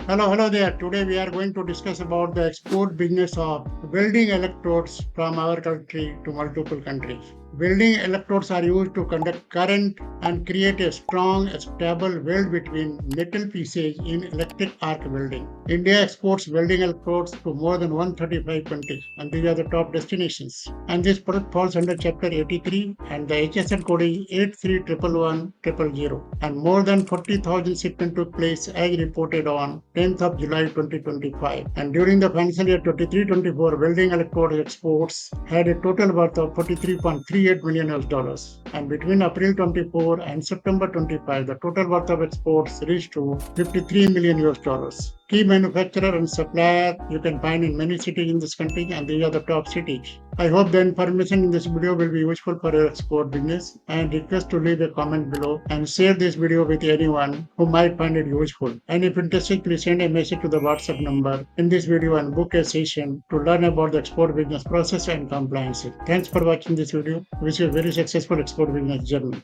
Hello there. Today we are going to discuss about the export business of welding electrodes from our country to multiple countries. Welding electrodes are used to conduct current and create a strong, stable weld between metal pieces in electric arc welding. India exports welding electrodes to more than 135 countries, and these are the top destinations. And this product falls under Chapter 83, and the HSN code is 8311100. And more than 40,000 shipments took place as reported on 10th of July 2025. And during the financial year 23-24, welding electrode exports had a total worth of 43.38 million US dollars. And between April 24 and September 25, the total worth of exports reached to 53 million US dollars. Key manufacturer and supplier you can find in many cities in this country, and these are the top cities. I hope the information in this video will be useful for your export business, and request to leave a comment below and share this video with anyone who might find it useful. And if interested, please send a message to the WhatsApp number in this video and book a session to learn about the export business process and compliance. Thanks for watching this video. Wish you a very successful export business journey.